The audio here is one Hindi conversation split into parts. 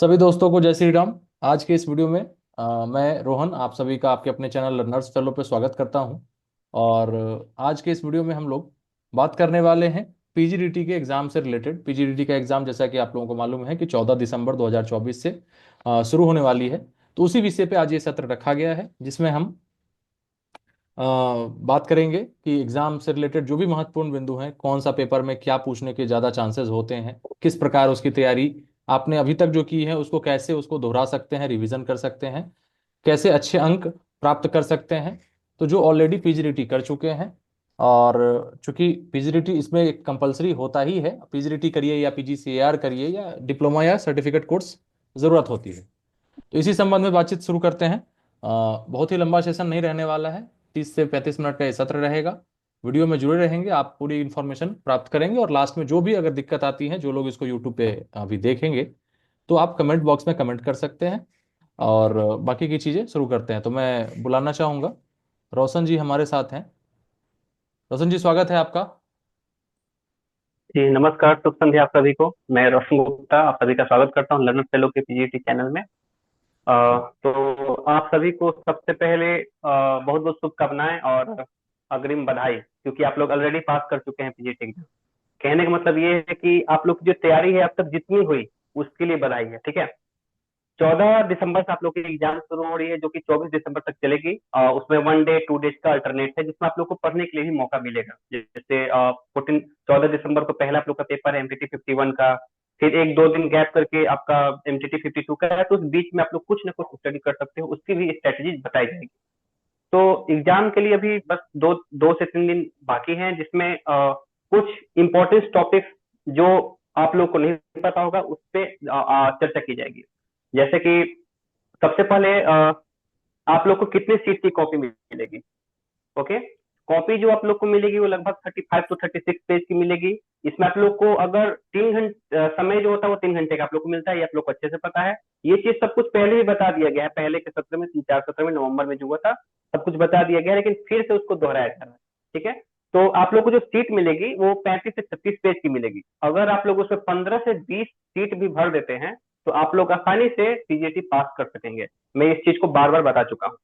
सभी दोस्तों को जय श्री राम। आज के इस वीडियो में मैं रोहन आप सभी का आपके अपने चैनल लर्नर्स फेलो पे स्वागत करता हूं। और आज के इस वीडियो में हम लोग बात करने वाले हैं पीजीडीटी के एग्जाम से रिलेटेड। पीजीडीटी का एग्जाम जैसा कि आप लोगों को मालूम है कि 14 दिसंबर 2024 से शुरू होने वाली है। तो उसी विषय पे आज ये सत्र रखा गया है जिसमें हम बात करेंगे कि एग्जाम से रिलेटेड जो भी महत्वपूर्ण बिंदु हैं, कौन सा पेपर में क्या पूछने के ज़्यादा चांसेस होते हैं, किस प्रकार उसकी तैयारी आपने अभी तक जो की है उसको कैसे उसको दोहरा सकते हैं, रिवीजन कर सकते हैं, कैसे अच्छे अंक प्राप्त कर सकते हैं। तो जो ऑलरेडी पीजीडीटी कर चुके हैं, और चूंकि पीजीडीटी इसमें एक कंपलसरी होता ही है, पीजीडीटी करिए या पीजीसीएआर करिए या डिप्लोमा या सर्टिफिकेट कोर्स ज़रूरत होती है। तो इसी संबंध में बातचीत शुरू करते हैं। बहुत ही लंबा सेशन नहीं रहने वाला है, 30 से 35 मिनट का ये सत्र रहेगा। वीडियो में जुड़े रहेंगे, आप पूरी इन्फॉर्मेशन प्राप्त करेंगे, और लास्ट में जो भी अगर दिक्कत आती है, जो लोग इसको यूट्यूब पे अभी देखेंगे, तो आप कमेंट बॉक्स में कमेंट कर सकते हैं। और बाकी की चीज़ें शुरू करते हैं। तो मैं बुलाना चाहूँगा, रोशन जी हमारे साथ हैं। रोशन जी, स्वागत है आपका। जी नमस्कार, शुभ संध्या आप सभी को। मैं रोशन गुप्ता आप सभी का स्वागत करता हूँ लर्नर फेलो के पीजीटी चैनल में। तो आप सभी को सबसे पहले बहुत बहुत शुभकामनाएं और अग्रिम बधाई, क्योंकि आप लोग ऑलरेडी पास कर चुके हैं पीजीटी एग्जाम। कहने का मतलब ये है कि आप लोग की जो तैयारी है अब तक जितनी हुई उसके लिए बधाई है, ठीक है। 14 दिसंबर से आप लोग की एग्जाम शुरू हो रही है, जो कि 24 दिसंबर तक चलेगी। उसमें 1 डे 2 डेज का अल्टरनेट है, जिसमें आप लोग को पढ़ने के लिए भी मौका मिलेगा। जैसे 14 14 दिसंबर को पहला आप लोग का पेपर है एमटीटी 51 का। फिर 1 2 दिन गैप करके आपका एमटीटी 52 का है, तो उस बीच में आप लोग कुछ ना कुछ स्टडी कर सकते हो, उसकी भी स्ट्रेटेजी बताई जाएगी। तो एग्जाम के लिए अभी बस 2 2 से 3 दिन बाकी हैं, जिसमें कुछ इंपॉर्टेंट टॉपिक्स जो आप लोग को नहीं पता होगा उस पे चर्चा की जाएगी। जैसे कि सबसे पहले आप लोग को कितने सीट की कॉपी मिलेगी। ओके, कॉपी जो आप लोग को मिलेगी वो लगभग 35 to 36 पेज की मिलेगी। इसमें आप लोग को अगर 3 घंटे समय जो होता है वो 3 घंटे का आप लोग को मिलता है, ये आप लोग को अच्छे से पता है। ये चीज सब कुछ पहले ही बता दिया गया है, पहले के सत्र में 3 4 सत्र में नवंबर में जो हुआ था सब कुछ बता दिया गया है, लेकिन फिर से उसको दोहराया जा रहा है। ठीक है, तो आप लोग को जो सीट मिलेगी वो 35 से 36 पेज की मिलेगी। अगर आप लोग उसमें 15 से 20 सीट भी भर देते हैं तो आप लोग आसानी से पीजीटी पास कर सकेंगे। मैं इस चीज को बार बार बता चुका हूँ।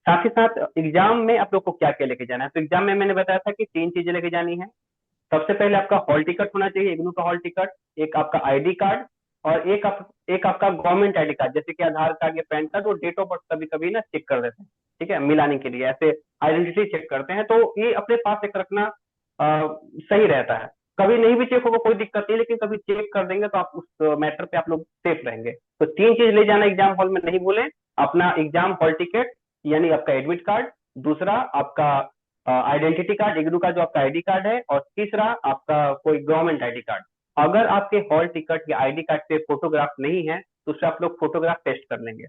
साथ ही साथ एग्जाम में आप लोग को क्या क्या लेके जाना है, तो एग्जाम में मैंने बताया था कि 3 चीजें लेके जानी है। सबसे पहले आपका हॉल टिकट होना चाहिए, इग्नू का हॉल टिकट, एक आपका आईडी कार्ड, और एक आपका गवर्नमेंट आईडी कार्ड, जैसे कि आधार कार्ड या पैन कार्ड, और डेट ऑफ बर्थ कभी कभी ना चेक कर देते हैं। ठीक है, मिलाने के लिए ऐसे आइडेंटिटी चेक करते हैं, तो ये अपने पास एक रखना सही रहता है। कभी नहीं भी चेक होगा कोई दिक्कत नहीं, लेकिन कभी चेक कर देंगे तो आप उस मैटर पे आप लोग सेफ रहेंगे। तो 3 चीज ले जाना एग्जाम हॉल में, नहीं भूलें। अपना एग्जाम हॉल टिकट यानी आपका एडमिट कार्ड, दूसरा आपका आइडेंटिटी कार्ड इग्नू का जो आपका आईडी कार्ड है, और तीसरा आपका कोई गवर्नमेंट आईडी कार्ड। अगर आपके हॉल टिकट या आईडी कार्ड पे फोटोग्राफ नहीं है तो उससे आप लोग फोटोग्राफ टेस्ट कर लेंगे।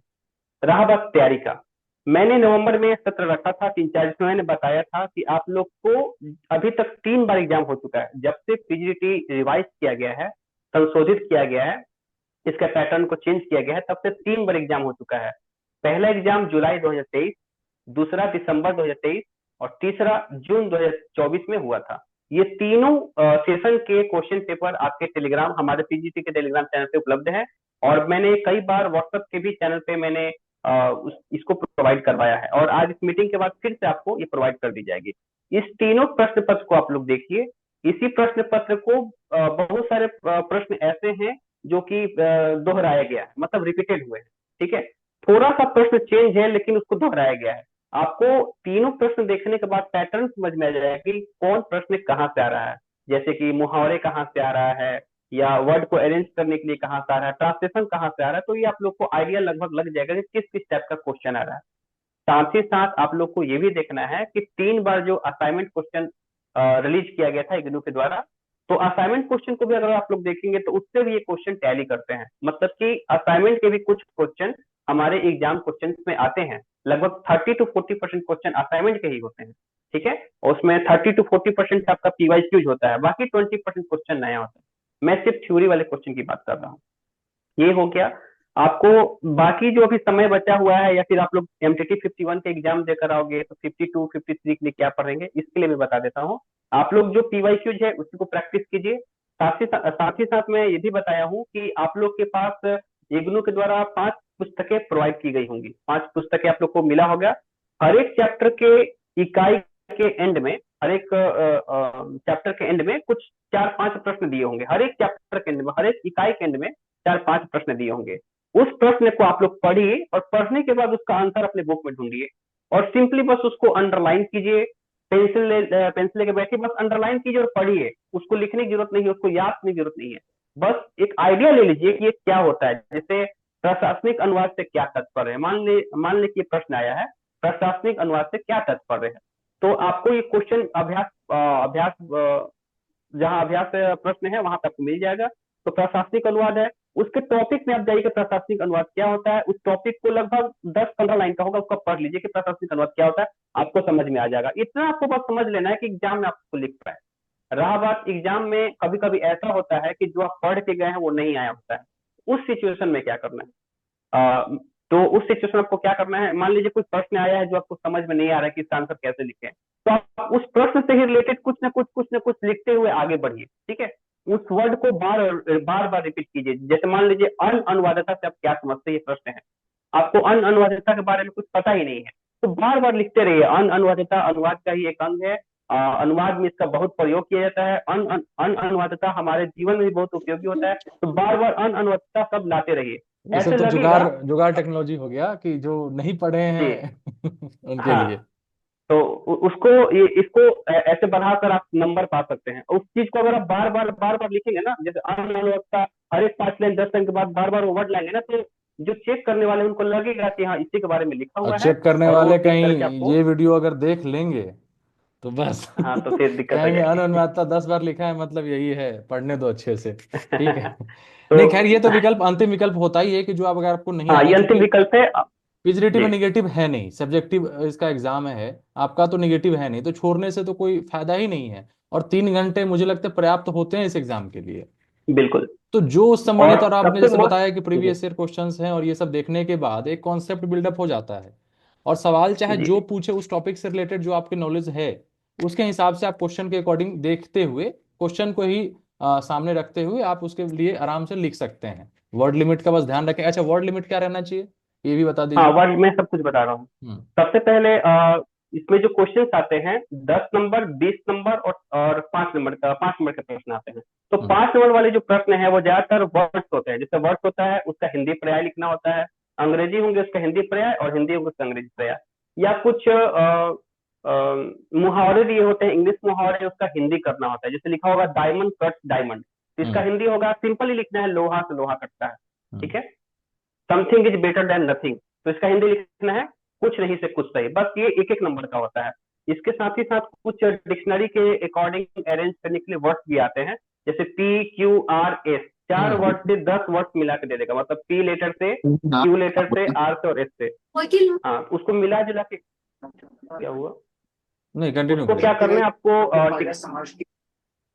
रहा बात तैयारी का, मैंने नवंबर में सत्र रखा था 3 4, जिसमें मैंने बताया था कि आप लोग को अभी तक 3 बार एग्जाम हो चुका है। जब से पीजीटी रिवाइज किया गया है, संशोधित किया गया है, इसका पैटर्न को चेंज किया गया है, तब से 3 बार एग्जाम हो चुका है। पहला एग्जाम जुलाई 2023, दूसरा दिसंबर 2023, और तीसरा जून 2024 में हुआ था। ये तीनों सेशन के क्वेश्चन पेपर आपके टेलीग्राम, हमारे पीजीटी के टेलीग्राम चैनल पे उपलब्ध है। और मैंने कई बार व्हाट्सएप के भी चैनल पे मैंने इसको प्रोवाइड करवाया है, और आज इस मीटिंग के बाद फिर से आपको ये प्रोवाइड कर दी जाएगी। इस तीनों प्रश्न पत्र को आप लोग देखिए। इसी प्रश्न पत्र को बहुत सारे प्रश्न ऐसे हैं जो कि दोहराया गया है, मतलब रिपीटेड हुए हैं। ठीक है, थोड़ा सा प्रश्न चेंज है लेकिन उसको दोहराया गया है। आपको तीनों प्रश्न देखने के बाद पैटर्न समझ में आ जाएगा कि कौन प्रश्न कहाँ से आ रहा है। जैसे कि मुहावरे कहाँ से आ रहा है, या वर्ड को अरेंज करने के लिए कहाँ से आ रहा है, ट्रांसलेशन कहाँ से आ रहा है, तो ये आप लोग को आइडिया लगभग लग जाएगा कि किस किस टाइप का क्वेश्चन आ रहा है। साथ ही साथ आप लोग को ये भी देखना है कि 3 बार जो असाइनमेंट क्वेश्चन रिलीज किया गया था इग्नू के द्वारा, तो असाइनमेंट क्वेश्चन को भी अगर आप लोग देखेंगे तो उससे भी ये क्वेश्चन टैली करते हैं। मतलब कि असाइनमेंट के भी कुछ क्वेश्चन हमारे एग्जाम क्वेश्चन में आते हैं। लगभग 30 to 40% क्वेश्चन असाइनमेंट के ही होते हैं। ठीक है, और उसमें 30 to 40% आपका पीवाईक्यूज होता है, बाकी 20% क्वेश्चन नया होता है। मैं सिर्फ थ्योरी वाले क्वेश्चन की बात कर रहा हूँ। ये हो गया। आपको बाकी जो अभी समय बचा हुआ है, या फिर आप लोग एमटीटी 51 के एग्जाम देकर आओगे तो 52 53 के लिए क्या पढ़ेंगे, इसके लिए मैं बता देता हूँ। आप लोग जो पीवाईक्यूज है उसी को प्रैक्टिस कीजिए। साथ ही साथ मैं ये भी बताया हूँ कि आप लोग के पास इग्नू के द्वारा 5 पुस्तकें प्रोवाइड की गई होंगी, 5 पुस्तकें आप लोग को मिला होगा। हर एक चैप्टर के इकाई के एंड में, हर एक चैप्टर के एंड में कुछ 4-5 प्रश्न दिए होंगे, हर एक चैप्टर के एंड में, हर एक इकाई के एंड में 4-5 प्रश्न दिए होंगे। उस प्रश्न को आप लोग पढ़िए और पढ़ने के बाद उसका आंसर अपने बुक में ढूंढिए और सिंपली बस उसको अंडरलाइन कीजिए। पेंसिल लेके बैठिए, बस अंडरलाइन कीजिए और पढ़िए। उसको लिखने की जरूरत नहीं है, उसको याद करने की जरूरत नहीं है। बस एक आइडिया ले लीजिए कि ये क्या होता है। जैसे प्रशासनिक अनुवाद से क्या तात्पर्य है, मान ले कि प्रश्न आया है, प्रशासनिक अनुवाद से क्या तात्पर्य है। तो आपको ये क्वेश्चन अभ्यास जहाँ अभ्यास प्रश्न है वहां पे आपको मिल जाएगा। तो प्रशासनिक अनुवाद है, उसके टॉपिक में आप जाइए कि प्रशासनिक अनुवाद क्या होता है। उस टॉपिक को लगभग 10-15 लाइन का होगा, उसको पढ़ लीजिए कि प्रशासनिक अनुवाद क्या होता है, आपको समझ में आ जाएगा। इतना आपको बस समझ लेना है कि एग्जाम में आपको लिख पाए। रहा बात एग्जाम में, कभी कभी ऐसा होता है कि जो आप पढ़ के गए हैं वो नहीं आया होता है। उस सिचुएशन में क्या करना है? अ, तो उस सिचुएशन में आपको क्या करना है, मान लीजिए कोई प्रश्न आया है जो आपको समझ में नहीं आ रहा है कि इसका आंसर कैसे लिखें, तो आप उस प्रश्न से ही रिलेटेड कुछ ना कुछ लिखते हुए आगे बढ़िए। ठीक है, उस वर्ड को बार बार बार रिपीट कीजिए। जैसे मान लीजिए अन अनुवादकता से आप क्या समझते हैं, ये प्रश्न है, आपको अन अनुवादकता के बारे में कुछ पता ही नहीं है, तो बार बार लिखते रहिए। अन अनुवादकता अनुवाद का ही एक अंग है। अनुवाद में इसका बहुत प्रयोग किया जाता है। अन अनुवादकता हमारे जीवन में भी बहुत उपयोगी होता है, तो बार बार अन अनुवादकता सब लाते रहिए। ये सब ऐसे तो जुगाड़ लगेगा। जुगाड़ टेक्नोलॉजी हो गया कि जो नहीं पढ़े जी। हैं उनके हाँ, लिए। तो उसको इसको ऐसे बढ़ाकर आप नंबर पा सकते हैं। उस चीज को अगर आप बार बार लिखेंगे ना, जैसे अनिर्वचकता, हर एक 5 लाइन 10 लाइन के बाद बार बार वो वर्ड लाएंगे ना, तो जो चेक करने वाले हैं, उनको लगेगा कि हाँ इसी के बारे में लिखा और हुआ है, चेक करने और वो वाले टिक कहीं करके आपको। ये वीडियो अगर देख लेंगे तो बस हाँ, तो फिर दिक्कत हो कहेंगे जाएगी। अनुन्मादता 10 बार लिखा है, मतलब यही है, पढ़ने दो अच्छे से। ठीक है। तो नहीं खैर, ये तो विकल्प, अंतिम विकल्प होता ही है कि जो आप, अगर आपको नहीं आ हाँ, रहा है, ये अंतिम चूंकि विकल्प है। पॉजिटिव जी। और निगेटिव है नहीं, सब्जेक्टिव इसका एग्जाम है, आपका तो निगेटिव है नहीं, तो छोड़ने से तो कोई फायदा ही नहीं है। और 3 घंटे मुझे लगता है पर्याप्त होते हैं इस एग्जाम के लिए। बिल्कुल। तो जो और संबंधित, और आपने सबसे जैसे मोस्ट। बताया कि जी। प्रीवियस ईयर क्वेश्चंस हैं, और ये सब देखने के बाद एक कॉन्सेप्ट बिल्डअप हो जाता है। और सवाल चाहे जी। जो पूछे उस टॉपिक से रिलेटेड जो आपके नॉलेज है, उसके हिसाब से आप क्वेश्चन के अकॉर्डिंग देखते हुए, क्वेश्चन को ही सामने रखते हुए आप उसके लिए आराम से लिख सकते हैं। वर्ड लिमिट का बस ध्यान रखें। अच्छा, वर्ड लिमिट क्या रहना चाहिए, ये भी बता हाँ, दीजिए। वर्ड में सब कुछ बता रहा हूँ। हम्म। सबसे पहले इसमें जो क्वेश्चंस आते हैं, 10 नंबर, 20 नंबर और 5 नंबर के प्रश्न आते हैं। तो हम्म। 5 नंबर वाले जो प्रश्न है वो ज्यादातर वर्ड्स होते हैं। जैसे वर्ड्स होता है उसका हिंदी पर्याय लिखना होता है, अंग्रेजी होंगे उसका हिंदी पर्याय, और हिंदी होंगे उसका अंग्रेजी पर्याय। या कुछ मुहावरे दिए होते हैं, इंग्लिश मुहावरे, उसका हिंदी करना होता है। जैसे लिखा होगा डायमंड कट्स डायमंड, तो इसका हम्म। हिंदी होगा, सिंपल ही लिखना है, लोहा से लोहा कटता है। हम्म। ठीक है। Something is better than nothing, तो इसका हिंदी लिखना है कुछ नहीं से कुछ सही। बस ये एक एक नंबर का होता है। इसके साथ ही साथ कुछ डिक्शनरी के अकॉर्डिंग अरेंज करने के लिए वर्ड्स भी आते हैं। जैसे PQRS, चार हम्म। वर्ड से 10 वर्ड्स मिला के दे देगा, मतलब P लेटर से, Q लेटर से, R से और S से। हाँ, उसको मिला जुला के क्या हुआ, नहीं, कंटिन्यू उसको क्या करिए। करना है आपको,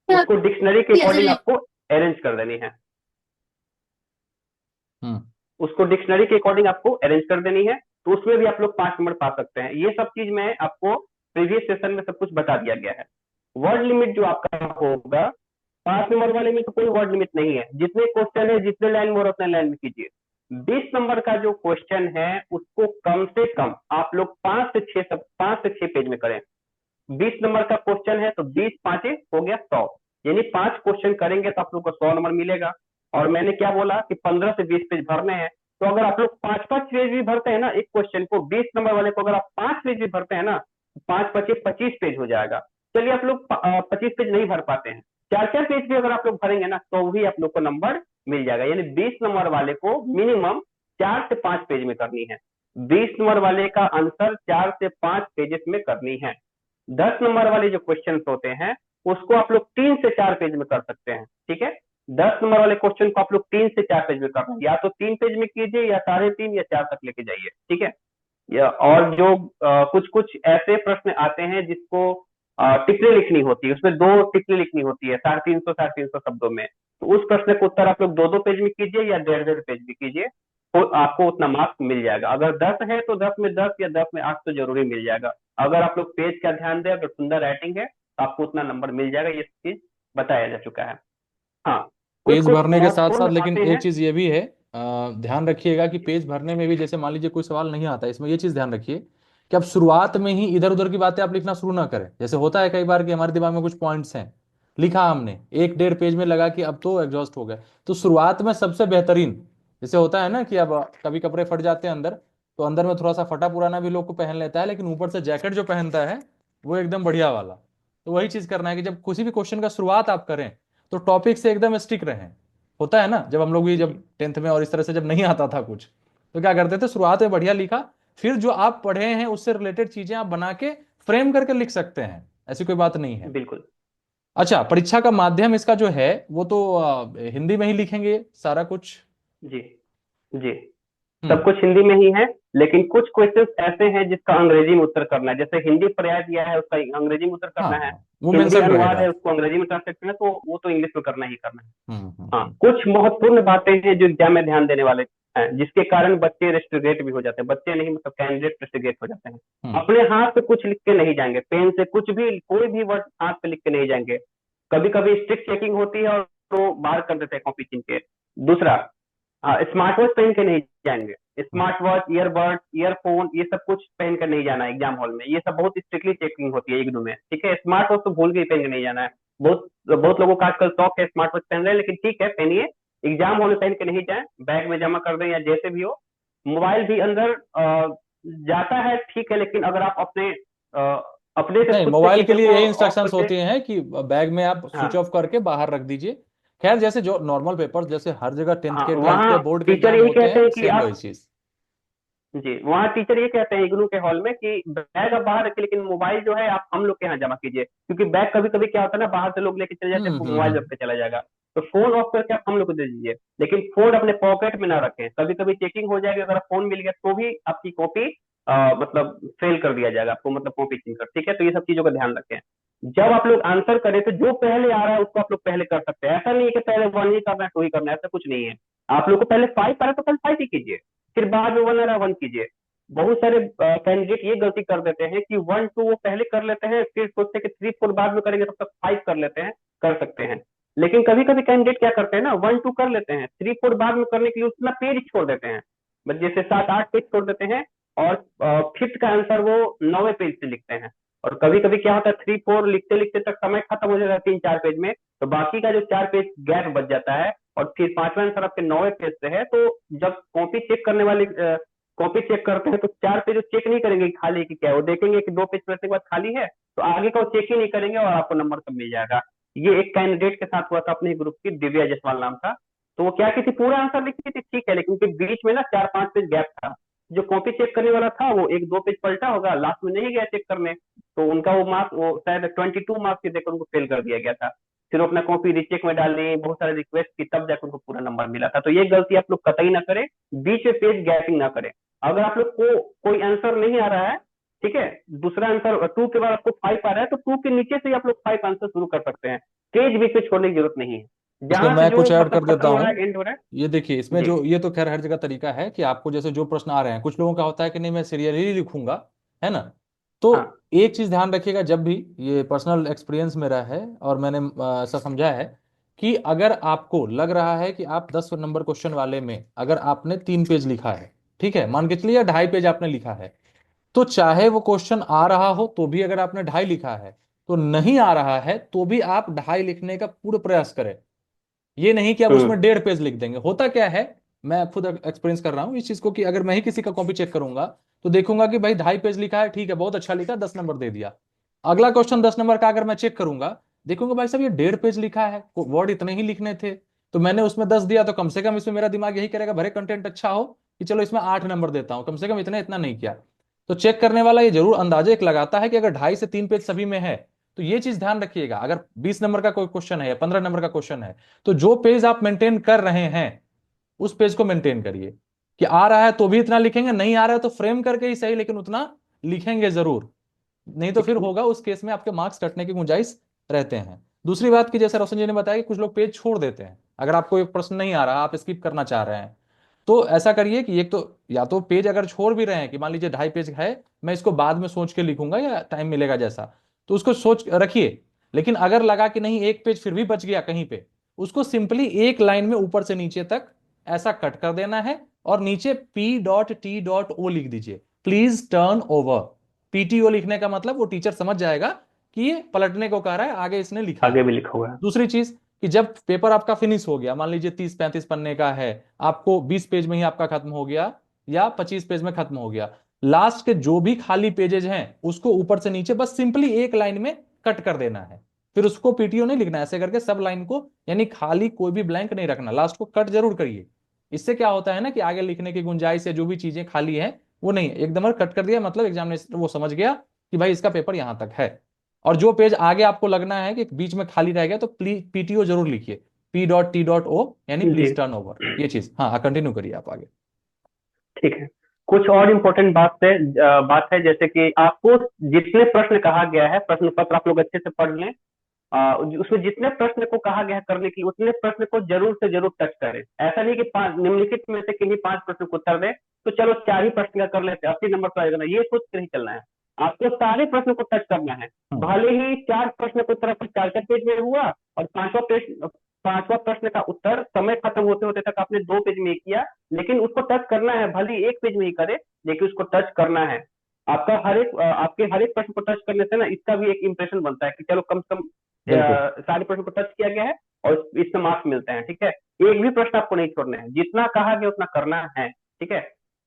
उसको डिक्शनरी के अकॉर्डिंग आपको अरेंज कर देनी है। हम्म। उसको डिक्शनरी के अकॉर्डिंग आपको अरेंज कर देनी है, तो उसमें भी आप लोग 5 नंबर पा सकते हैं। ये सब चीज मैं आपको प्रीवियस सेशन में सब कुछ बता दिया गया है। वर्ड लिमिट जो आपका होगा, 5 नंबर वाले में तो कोई वर्ड लिमिट नहीं है, जितने क्वेश्चन है जितने लाइन में और उतने लाइन में कीजिए। 20 नंबर का जो क्वेश्चन है उसको कम से कम आप लोग 5 से 6 पेज में करें। 20 नंबर का क्वेश्चन है तो 20 5 हो गया 100, यानी 5 क्वेश्चन करेंगे तो आप लोग को 100 नंबर मिलेगा। और मैंने क्या बोला कि 15 से 20 पेज भरने हैं, तो अगर आप लोग 5 5 पेज भी भरते हैं ना एक क्वेश्चन को, 20 नंबर वाले को अगर आप 5 पेज भी भरते हैं ना, 5 5 25 पेज हो जाएगा। चलिए आप लोग 25 पेज नहीं भर पाते हैं, 4 4 पेज भी अगर आप लोग भरेंगे ना, तो भी आप लोग को नंबर मिल जाएगा। यानी 20 नंबर वाले को मिनिमम 4 से 5 पेज में करनी है। 20 नंबर वाले का आंसर 4 से 5 पेजेस में करनी है। 10 नंबर वाले जो क्वेश्चन होते हैं उसको आप लोग 3 से 4 पेज में कर सकते हैं। ठीक है, 10 नंबर वाले क्वेश्चन को आप लोग 3 से 4 पेज में करना है, या तो 3 पेज में कीजिए या 3.5 या 4 तक लेके जाइए। ठीक है। या और जो कुछ कुछ ऐसे प्रश्न आते हैं जिसको टिप्पणी लिखनी होती है, उसमें 2 टिप्पणी लिखनी होती है 350 शब्दों में, तो उस प्रश्न का उत्तर आप लोग 2 2 पेज में कीजिए या 1.5 1.5 पेज में कीजिए, तो आपको उतना मार्क्स मिल जाएगा। अगर 10 है तो 10 में 10 या 10 में 8 तो जरूरी मिल जाएगा। अगर आप लोग पेज का ध्यान दें, अगर सुंदर राइटिंग है तो आपको उतना नंबर मिल जाएगा। ये चीज बताया जा चुका है। हाँ, कुछ पेज कुछ भरने के साथ साथ महत्वपूर्ण लेकिन आते एक हैं। चीज ये भी है, ध्यान रखिएगा कि पेज भरने में भी जैसे मान लीजिए कोई सवाल नहीं आता, इसमें ये चीज ध्यान रखिए कि आप शुरुआत में ही इधर उधर की बातें आप लिखना शुरू ना करें। जैसे होता है कई बार कि हमारे दिमाग में कुछ पॉइंट्स हैं, लिखा हमने एक डेढ़ पेज में लगा कि अब तो एग्जॉस्ट हो गए। तो शुरुआत में सबसे बेहतरीन, जैसे होता है ना कि अब कभी कपड़े फट जाते हैं अंदर, तो अंदर में थोड़ा सा फटा पुराना भी लोग को पहन लेता है, लेकिन ऊपर से जैकेट जो पहनता है वो एकदम बढ़िया वाला। तो वही चीज करना है कि जब किसी भी क्वेश्चन का शुरुआत आप करें तो टॉपिक से एकदम स्टिक रहें। होता है ना, जब हम लोग भी जब जी। टेंथ में और इस तरह से जब नहीं आता था कुछ, तो क्या करते थे, शुरुआत में बढ़िया लिखा, फिर जो आप पढ़े हैं उससे रिलेटेड चीजें आप बना के फ्रेम करके लिख सकते हैं, ऐसी कोई बात नहीं है। बिल्कुल। अच्छा, परीक्षा का माध्यम इसका जो है वो तो हिंदी में ही लिखेंगे सारा कुछ। जी। जी। सब हम्म। कुछ हिंदी में ही है, लेकिन कुछ क्वेश्चंस ऐसे हैं जिसका अंग्रेजी में उत्तर करना है। जैसे हिंदी पर्याय दिया है, उसका अंग्रेजी में उत्तर हाँ करना है। हाँ, वो हिंदी मेंशन अनुवाद रहेगा। है, उसको अंग्रेजी में ट्रांसलेट करना है, तो वो तो इंग्लिश में करना ही करना है। हाँ, हम्म। कुछ महत्वपूर्ण बातें हैं जो एग्जाम में ध्यान देने वाले हैं, जिसके कारण बच्चे रेस्ट्रिगेट भी हो जाते हैं। बच्चे नहीं, मतलब कैंडिडेट रेस्ट्रिगेट हो जाते हैं। हम्म। अपने हाथ से कुछ लिख के नहीं जाएंगे, पेन से कुछ भी कोई भी वर्ड हाथ से लिख के नहीं जाएंगे। कभी कभी स्ट्रिक्ट चेकिंग होती है और तो बाहर कर देते हैं कॉपी छीन के। दूसरा, स्मार्ट वॉच पहन के नहीं जाएंगे। हम्म। स्मार्ट वॉच, ईयरबड, ईयरफोन, ये सब कुछ पहन कर नहीं जाना है एग्जाम हॉल में। ये सब बहुत स्ट्रिक्टली चेकिंग होती है इग्नू में, ठीक है। स्मार्ट वॉच तो भूल के ही पहन के नहीं जाना है। बहुत बहुत लोगों का आजकल शौक है स्मार्ट वॉच पहन रहे हैं, लेकिन ठीक है, पहनिए। एग्जाम हॉल में पहन के नहीं जाए, बैग में जमा कर दें या जैसे भी हो। मोबाइल भी अंदर जाता है, ठीक है, लेकिन अगर आप अपने से नहीं, खुद से मोबाइल के फीचर लिए को यही ऑफ इंस्ट्रक्शंस करके। होती हैं कि बैग में आप स्विच हाँ। ऑफ करके बाहर रख दीजिए। खैर, जैसे जो नॉर्मल पेपर्स जैसे हर जगह टेंथ हाँ, के ट्वेल्थ वहाँ के बोर्ड के टीचर एग्जाम यही होते कहते हैं, हैं कि सेम वही आप। चीज। जी, वहाँ टीचर ये कहते हैं इग्नू के हॉल में कि बैग आप बाहर रखिए, लेकिन मोबाइल जो है आप हम लोग के यहाँ जमा कीजिए, क्योंकि बैग कभी कभी क्या होता है ना, बाहर से लोग लेके चले जाते हैं, तो मोबाइल रख हम्म। के चला जाएगा। तो फोन ऑफ करके आप हम लोग को दे दीजिए, लेकिन फोन अपने पॉकेट में ना रखें। कभी कभी चेकिंग हो जाएगी, अगर फोन मिल गया तो भी आपकी कॉपी मतलब फेल कर दिया जाएगा आपको, मतलब कॉपी छीन कर, ठीक है। तो ये सब चीजों का ध्यान रखें। जब आप लोग आंसर करें तो जो पहले आ रहा है उसको आप लोग पहले कर सकते हैं। ऐसा नहीं है कि पहले वन ही करना है टू ही करना है, ऐसा कुछ नहीं है। आप लोग को पहले फाइव आ रहा है तो पहले फाइव ही कीजिए, फिर बाद में वन आ रहा है वन कीजिए। बहुत सारे कैंडिडेट ये गलती कर देते हैं कि वन टू वो पहले कर लेते हैं, फिर सोचते हैं कि थ्री फोर बाद में करेंगे, तब तक फाइव कर लेते हैं, कर सकते हैं। लेकिन कभी कभी कैंडिडेट क्या करते हैं ना, वन टू कर लेते हैं, थ्री फोर बाद में करने के लिए उतना पेज छोड़ देते हैं। बस जैसे सात आठ पेज छोड़ देते हैं, और फिफ्थ का आंसर वो 9वें पेज से लिखते हैं। और कभी कभी क्या होता है, थ्री फोर लिखते लिखते तक समय खत्म हो जाता है तीन चार पेज में, तो बाकी का जो चार पेज गैप बच जाता है। और फिर पांचवा आंसर आपके 9वें पेज से है, तो जब कॉपी चेक करने वाले कॉपी चेक करते हैं, तो चार पेज चेक नहीं करेंगे कि खाली कि क्या है, वो देखेंगे कि दो पेज पलटने के बाद खाली है, तो आगे का वो चेक ही नहीं करेंगे और आपको नंबर सब मिल जाएगा। ये एक कैंडिडेट के साथ हुआ था, अपने ग्रुप की, दिव्या जायसवाल नाम था। तो वो क्या की थी, पूरा आंसर लिखी थी, ठीक है, लेकिन उनके बीच में ना चार पांच पेज गैप था। जो कॉपी चेक करने वाला था वो एक दो पेज पलटा होगा, लास्ट में नहीं गया चेक करने, तो उनका वो मार्क्स, वो शायद 22 मार्क्स के देकर उनको फेल कर दिया गया था। फिर वो अपना कॉपी रीचेक में डाली, बहुत सारे रिक्वेस्ट की, तब जाकर उनको पूरा नंबर मिला था। तो ये गलती आप लोग कतई ना करें, बीच में पेज गैपिंग ना करें। अगर आप लोग को कोई आंसर नहीं आ रहा है, ठीक है, दूसरा आंसर टू के बाद आपको फाइव आ रहा है, तो टू के नीचे से ही आप लोग फाइव आंसर शुरू कर सकते हैं। पेज बीच में छोड़ने की जरूरत नहीं है। इसमें जहां से मैं जो कुछ ऐड मतलब कर देता खत्म हो हूँ। रहा है, एंड हो रहा ये देखिए, इसमें है। जी। जो ये तो खैर हर जगह तरीका है कि आपको जैसे जो प्रश्न आ रहे हैं, कुछ लोगों का होता है कि नहीं मैं सीरियली लिखूंगा, है ना। तो हाँ। एक चीज ध्यान रखिएगा, जब भी, ये पर्सनल एक्सपीरियंस मेरा है और मैंने ऐसा समझा है कि अगर आपको लग रहा है कि आप 10 नंबर क्वेश्चन वाले में अगर आपने 3 पेज लिखा है, ठीक है, मान के चलिए 2.5 पेज आपने लिखा है, तो चाहे वो क्वेश्चन आ रहा हो तो भी अगर आपने 2.5 लिखा है, तो नहीं आ रहा है तो भी आप 2.5 लिखने का पूरा प्रयास करें। ये नहीं कि आप हम्म। उसमें 1.5 पेज लिख देंगे। होता क्या है, मैं खुद एक्सपीरियंस कर रहा हूँ इस चीज को, कि अगर मैं ही किसी का कॉपी चेक करूंगा तो देखूंगा कि भाई 2.5 पेज लिखा है, ठीक है, बहुत अच्छा लिखा, 10 नंबर दे दिया। अगला क्वेश्चन 10 नंबर का अगर मैं चेक करूंगा, देखूंगा भाई साहब ये 1.5 पेज लिखा है, वर्ड इतने ही लिखने थे, तो मैंने उसमें 10 दिया, तो कम से कम इसमें मेरा दिमाग यही करेगा भरे कंटेंट अच्छा हो कि चलो इसमें 8 नंबर देता हूं, कम से कम इतना इतना नहीं किया। तो चेक करने वाला ये जरूर अंदाजा एक लगाता है कि अगर 2.5 से 3 पेज सभी में है, तो ये चीज ध्यान रखिएगा, अगर 20 नंबर का कोई क्वेश्चन है या 15 नंबर का क्वेश्चन है, तो जो पेज आप मेंटेन कर रहे हैं उस पेज को मेंटेन करिए। कि आ रहा है तो भी इतना लिखेंगे, नहीं आ रहा है तो फ्रेम करके ही सही, लेकिन उतना लिखेंगे जरूर। नहीं तो फिर होगा उस केस में आपके मार्क्स कटने की गुंजाइश रहते हैं। दूसरी बात की, जैसे रोशन जी ने बताया कि कुछ लोग पेज छोड़ देते हैं, अगर आपको एक प्रश्न नहीं आ रहा, आप स्किप करना चाह रहे हैं, तो ऐसा करिए कि एक तो, या तो पेज अगर छोड़ भी रहे हैं कि मान लीजिए 2.5 पेज है, मैं इसको बाद में सोच के लिखूंगा या टाइम मिलेगा जैसा, तो उसको सोच रखिए। लेकिन अगर लगा कि नहीं एक पेज फिर भी बच गया कहीं पे, उसको सिंपली एक लाइन में ऊपर से नीचे तक ऐसा कट कर देना है और नीचे P.T.O लिख दीजिए, प्लीज टर्न ओवर। PTO लिखने का मतलब वो टीचर समझ जाएगा कि ये पलटने को कह रहा है, आगे इसने लिखा आगे है। भी लिखा हुआ है। दूसरी चीज कि जब पेपर आपका फिनिश हो गया, मान लीजिए 30-35 पन्ने का है, आपको 20 पेज में ही आपका खत्म हो गया या 25 पेज में खत्म हो गया, लास्ट के जो भी खाली पेजेस हैं उसको ऊपर से नीचे बस सिंपली एक लाइन में कट कर देना है। फिर उसको PTO नहीं लिखना है, ऐसे करके सब लाइन को, यानी खाली कोई भी ब्लैंक नहीं रखना, लास्ट को कट जरूर करिए। इससे क्या होता है ना कि आगे लिखने की गुंजाइश या जो भी चीजें खाली है वो नहीं, एकदम कट कर दिया मतलब एग्जामिनेशन वो समझ गया कि भाई इसका पेपर यहां तक है। और जो पेज आगे आपको लगना है कि बीच में खाली रह गया तो प्लीज PTO जरूर लिखिए, P.T.O यानी जी। प्लीज टर्न ओवर, ये चीज। हाँ, कंटिन्यू करिए आप आगे। ठीक है। कुछ और इम्पोर्टेंट बात है, जैसे कि आपको जितने प्रश्न कहा गया है, प्रश्न पत्र आप लोग अच्छे से पढ़ लें। उसमें जितने प्रश्न को कहा गया है करने के लिए, उतने प्रश्न को जरूर से जरूर टच करें। ऐसा नहीं कि पांच निम्नलिखित में से किन्हीं 5 प्रश्न को उत्तर दें तो चलो 4 ही प्रश्न का कर लेते हैं, 80 नंबर पर आएगा ना, ये सोच के नहीं चलना है। आपको सारे प्रश्न को टच करना है। हम्म। भले ही 4 प्रश्न को उत्तर आपका 4 4 पेज में हुआ और पांचवा प्रश्न का उत्तर समय खत्म होते होते तक आपने 2 पेज में ही किया, लेकिन उसको टच करना है। भले ही 1 पेज में ही करे, लेकिन उसको टच करना है। आपके हर एक प्रश्न को टच करने से ना इसका भी एक इंप्रेशन बनता है कि चलो कम से कम बिल्कुल। सारे प्रश्न को टच किया गया है और इससे मार्क्स मिलते हैं। ठीक है, एक भी प्रश्न आपको नहीं छोड़ना है, जितना कहा गया उतना करना है। ठीक है,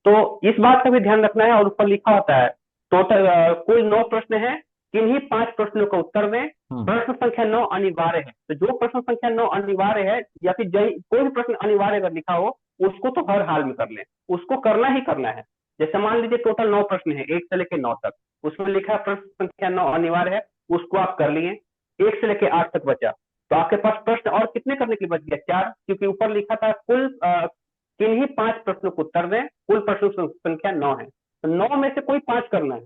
तो इस बात का भी ध्यान रखना है। और ऊपर लिखा होता है टोटल कुल 9 प्रश्न है, किन्हीं 5 प्रश्नों का उत्तर दें। हम्म। प्रश्न संख्या 9 अनिवार्य है, तो जो प्रश्न संख्या 9 अनिवार्य है या फिर कोई भी प्रश्न अनिवार्य अगर लिखा हो, उसको तो हर हाल में कर लें, उसको करना ही करना है। जैसे मान लीजिए टोटल 9 प्रश्न है, 1 से लेकर 9 तक, उसमें लिखा है प्रश्न संख्या 9 अनिवार्य है, उसको आप कर लिए। 1 से लेकर 8 तक बचा, तो आपके पास प्रश्न और कितने करने के लिए बच गया? 4, क्योंकि ऊपर लिखा था कुल किन्हीं 5 प्रश्नों को उत्तर दें, कुल प्रश्न संख्या 9 है, तो 9 में से कोई 5 करना है।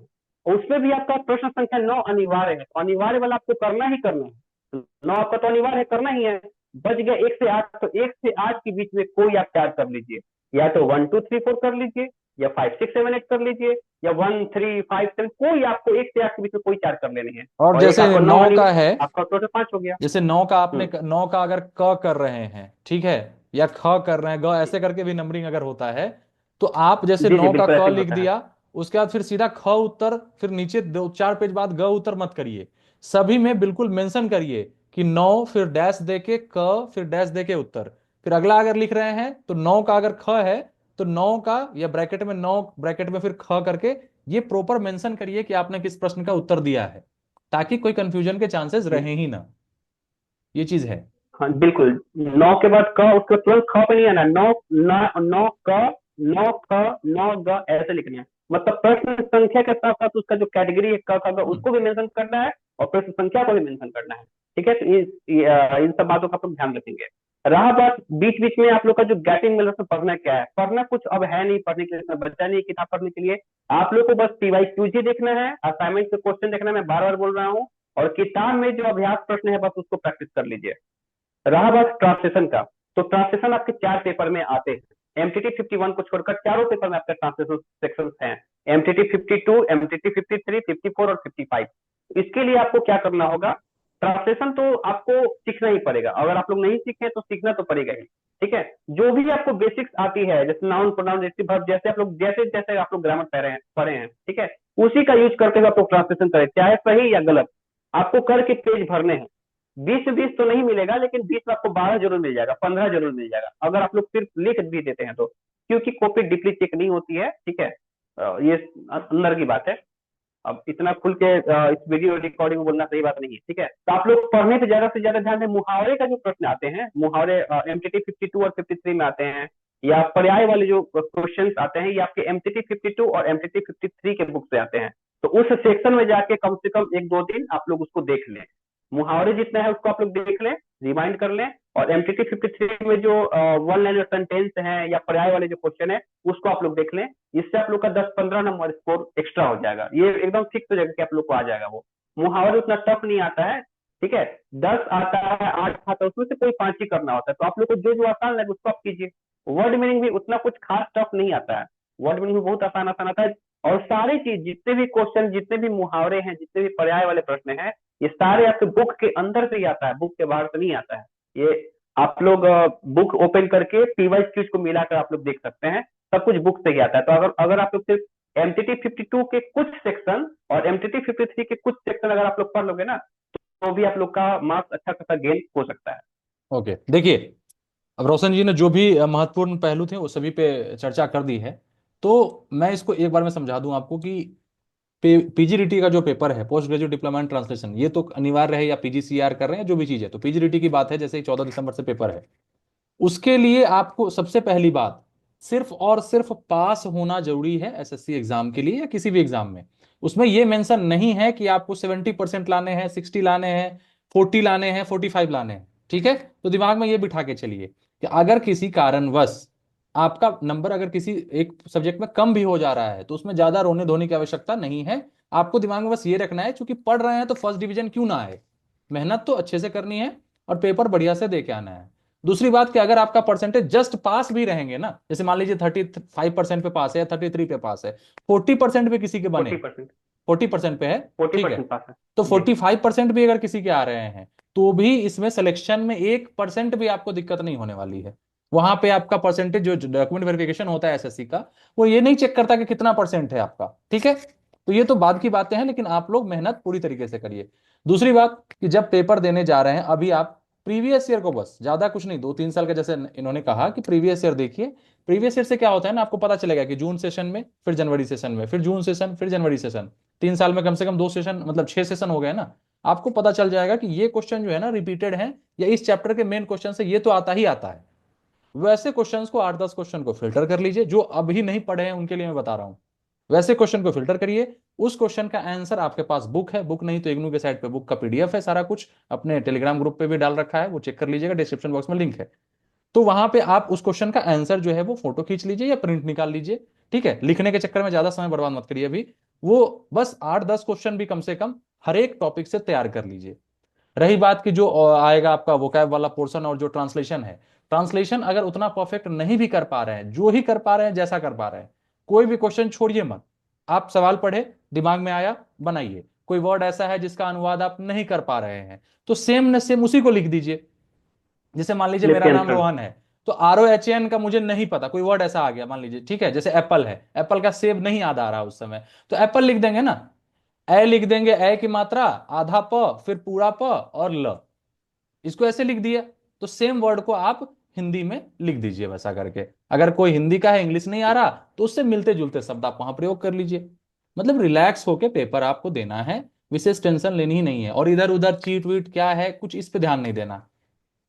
और उसमें भी आपका प्रश्न संख्या 9 अनिवार्य है, तो अनिवार्य वाला आपको करना ही करना है। तो 9 आपका तो अनिवार्य है, करना ही है। बच गया 1 से 8, तो 1 से 8 के बीच में कोई आप 4 कर लीजिए, या तो 1 2 3 4 कर लीजिए, या 5 6 7 8 कर लीजिए, या 1 3 5 7, कोई आपको 1 से 8 के बीच में कोई 4 कर लेने हैं। और और एक जैसे आपका 9 नौ का अनिवार्य, है, आपका टोटल 5 हो गया। जैसे नौ का आपने हम्म। 9 का अगर क कर रहे हैं, ठीक है, या ख कर रहे हैं, ग ऐसे करके भी नंबरिंग अगर होता है, तो आप जैसे जी जी, 9 का बिल्कुल क ऐसे ही लिख होता है। दिया, उसके बाद फिर सीधा ख उत्तर, फिर नीचे 2-4 पेज बाद ग उत्तर मत करिए, सभी में बिल्कुल मेंशन करिए कि 9 फिर डैश दे के क फिर डैश दे के उत्तर। फिर अगला अगर लिख रहे हैं तो 9 का अगर ख है तो 9 का या ब्रैकेट में 9 ब्रैकेट में फिर ख करके ये प्रॉपर मेंशन करिए कि आपने किस प्रश्न का उत्तर दिया है, ताकि कोई कंफ्यूजन के चांसेस रहे ही ना। ये चीज है। हाँ बिल्कुल। 9 के बाद क, उसके तुरंत ख पे नहीं आना। 9 9 क, 9 ख, 9 ग, ऐसे लिखना है। मतलब प्रश्न संख्या के साथ साथ उसका जो कैटेगरी है क ख ग, हम्म। उसको भी मेंशन करना है और प्रश्न संख्या को भी मेंशन करना है। ठीक है, तो इन सब बातों का आप लोग ध्यान रखेंगे। रहा बात बीच बीच में आप लोग का जो गैपिंग मिल रहा है, पढ़ना क्या है? पढ़ना कुछ अब है नहीं, पढ़ने के लिए इतना बच्चा नहीं है किताब पढ़ने के लिए। आप लोग को बस PYQG देखना है, असाइनमेंट के क्वेश्चन देखना है, मैं बार बार बोल रहा हूँ। और किताब में जो अभ्यास प्रश्न है बस उसको प्रैक्टिस कर लीजिए। रहा बात ट्रांसलेशन का, तो ट्रांसलेशन आपके 4 पेपर में आते हैं। MTT 51 को छोड़कर चारों पेपर में आपके ट्रांसलेशन सेक्शन हैं। MTT 52, MTT 53, 54 और 55। इसके लिए आपको क्या करना होगा? ट्रांसलेशन तो आपको सीखना ही पड़ेगा, अगर आप लोग नहीं सीखे तो सीखना तो पड़ेगा ही। ठीक है, जो भी आपको बेसिक्स आती है, जैसे नाउन प्रोनाउन रेसिव वर्ब, जैसे जैसे आप लोग ग्रामर पढ़े हैं, ठीक है, उसी का यूज करते हुए आप लोग ट्रांसलेशन करें, चाहे सही या गलत। आपको करके पेज भरने हैं। 20 तो नहीं मिलेगा, लेकिन 20 में आपको 12 जरूर मिल जाएगा, 15 जरूर मिल जाएगा, अगर आप लोग सिर्फ लिख भी देते हैं तो। क्योंकि कॉपी डीपली चेक नहीं होती है। ठीक है, ये अंदर की बात है। अब इतना खुल के इस वीडियो रिकॉर्डिंग में बोलना सही बात नहीं है। ठीक है, तो आप लोग पढ़ने पे ज्यादा से ज्यादा ध्यान दें। मुहावरे का जो प्रश्न आते हैं, मुहावरे MTT 52 और 53 में आते हैं, या पर्याय वाले जो क्वेश्चन आते हैं, ये आपके MTT 52 और MTT 53 के बुक से आते हैं। तो उस सेक्शन में जाके कम से कम 1 2 दिन आप लोग उसको देख लें। मुहावरे जितना है उसको आप लोग देख लें, रिमाइंड कर लें। और MTT 53 में जो वन लाइनर सेंटेंस है या पर्याय वाले जो क्वेश्चन है, उसको आप लोग देख लें। इससे आप लोग का 10 15 नंबर स्कोर एक्स्ट्रा हो जाएगा, ये एकदम फिक्स हो जाएगा कि आप लोग को आ जाएगा वो। मुहावरे उतना टफ नहीं आता है। ठीक है, 10 आता है, 8 आता है, उसमें से कोई 5 ही करना होता है। तो आप लोग को जो जो आसान लगे उसको आप कीजिए। वर्ड मीनिंग भी उतना कुछ खास टफ नहीं आता है, वर्ड मीनिंग भी बहुत आसान आसान आता है। और सारी चीज, जितने भी क्वेश्चन, जितने भी मुहावरे हैं, जितने भी पर्याय वाले प्रश्न हैं, ये सारे आपके बुक के अंदर से ही आता है, बुक के बाहर से नहीं आता है। ये आप लोग बुक ओपन करके पीवाई क्यूज को मिलाकर आप लोग देख सकते हैं, सब कुछ बुक से ही आता है। तो अगर अगर आप लोग सिर्फ एमटीटी 52 के कुछ सेक्शन और एमटीटी 53 के कुछ सेक्शन अगर आप लोग पढ़ लोगे ना, तो भी आप लोग का मार्क्स अच्छा खासा गेन हो सकता है। ओके, देखिए, अब रोशन जी ने जो भी महत्वपूर्ण पहलू थे वो सभी पे चर्चा कर दी है। तो मैं इसको एक बार में समझा दूं आपको कि पीजीडीटी का जो पेपर है, post graduate diploma in translation, ये तो अनिवार्य है, या पीजीसीआर कर रहे हैं जो भी चीज है, तो पीजीडीटी की बात है, जैसे 14 दिसंबर से पेपर है। उसके लिए आपको सबसे पहली बात, सिर्फ और सिर्फ पास होना जरूरी है एसएससी एग्जाम के लिए या किसी भी एग्जाम में। उसमें यह मेंशन नहीं है कि आपको 70% लाने हैं, 60 लाने हैं, 40 लाने हैं, 45 लाने हैं। ठीक है, तो दिमाग में ये बिठा के चलिए कि अगर किसी कारणवश आपका नंबर अगर किसी एक सब्जेक्ट में कम भी हो जा रहा है, तो उसमें ज्यादा रोने धोने की आवश्यकता नहीं है। आपको दिमाग में बस ये रखना है, क्योंकि पढ़ रहे हैं तो फर्स्ट डिवीजन क्यों ना आए, मेहनत तो अच्छे से करनी है और पेपर बढ़िया से दे के आना है। दूसरी बात कि अगर आपका परसेंटेज जस्ट पास भी रहेंगे ना, जैसे मान लीजिए 35% पे पास है या 33 पे पास है, 40% पे किसी के बने, 40%। 40% पे है, फोर्टी ठीक है, परसेंट पास है। तो जी। 45% भी अगर किसी के आ रहे हैं, तो भी इसमें सिलेक्शन में 1% भी आपको दिक्कत नहीं होने वाली है। वहां पे आपका परसेंटेज, जो डॉक्यूमेंट वेरिफिकेशन होता है एसएससी का, वो ये नहीं चेक करता कि कितना परसेंट है आपका। ठीक है, तो ये तो बाद की बातें हैं, लेकिन आप लोग मेहनत पूरी तरीके से करिए। दूसरी बात कि जब पेपर देने जा रहे हैं, अभी आप प्रीवियस ईयर को, बस ज्यादा कुछ नहीं, 2-3 साल का, जैसे इन्होंने कहा कि प्रीवियस ईयर देखिए। प्रीवियस ईयर से क्या होता है ना, आपको पता चलेगा कि जून सेशन में, फिर जनवरी सेशन में, फिर जून सेशन, फिर जनवरी सेशन, 3 साल में कम से कम 2 सेशन, मतलब 6 सेशन हो गए ना। आपको पता चल जाएगा कि ये क्वेश्चन जो है ना रिपीटेड है, या इस चैप्टर के मेन क्वेश्चन से ये तो आता ही आता है। वैसे क्वेश्चंस को, 8-10 क्वेश्चन को फिल्टर कर लीजिए, जो अभी नहीं पढ़े हैं उनके लिए मैं बता रहा हूं। वैसे क्वेश्चन को फिल्टर करिए, उस क्वेश्चन का आंसर आपके पास बुक है, बुक नहीं तो इग्नू के साइट पे बुक का पीडीएफ है, सारा कुछ अपने टेलीग्राम ग्रुप पे भी डाल रखा है, वो चेक कर लीजिएगा, डिस्क्रिप्शन बॉक्स में लिंक है। तो वहां पे आप उस क्वेश्चन का आंसर जो है वो फोटो खींच लीजिए या प्रिंट निकाल लीजिए। ठीक है, लिखने के चक्कर में ज्यादा समय बर्बाद मत करिए अभी। वो बस 8-10 क्वेश्चन भी कम से कम हर एक टॉपिक से तैयार कर लीजिए। रही बात कि जो आएगा आपका वोकैब वाला पोर्शन और जो ट्रांसलेशन है, ट्रांसलेशन अगर उतना परफेक्ट नहीं भी कर पा रहे हैं, जो ही कर पा रहे हैं, जैसा कर पा रहे हैं, कोई भी क्वेश्चन छोड़िए मत। आप सवाल पढ़े, दिमाग में आया, बनाइए। कोई वर्ड ऐसा है जिसका अनुवाद आप नहीं कर पा रहे हैं, तो सेम न सेम उसी को लिख दीजिए। जैसे मान लीजिए मेरा नाम निश्चिंत। रोहन है, तो ROHN का मुझे नहीं पता, कोई वर्ड ऐसा आ गया मान लीजिए, ठीक है, जैसे एप्पल है, एप्पल का सेब नहीं याद आ रहा उस समय, तो एप्पल लिख देंगे ना। ए लिख देंगे, ए की मात्रा, आधा प, फिर पूरा प और ल, इसको ऐसे लिख दिया। तो सेम वर्ड को आप हिंदी में लिख दीजिए वैसा करके। अगर कोई हिंदी का है, इंग्लिश नहीं आ रहा, तो उससे मिलते जुलते शब्द आप वहां प्रयोग कर लीजिए। मतलब रिलैक्स होके पेपर आपको देना है, विशेष टेंशन लेनी ही नहीं है, और इधर उधर चीट वीट क्या है कुछ इस पे ध्यान नहीं देना।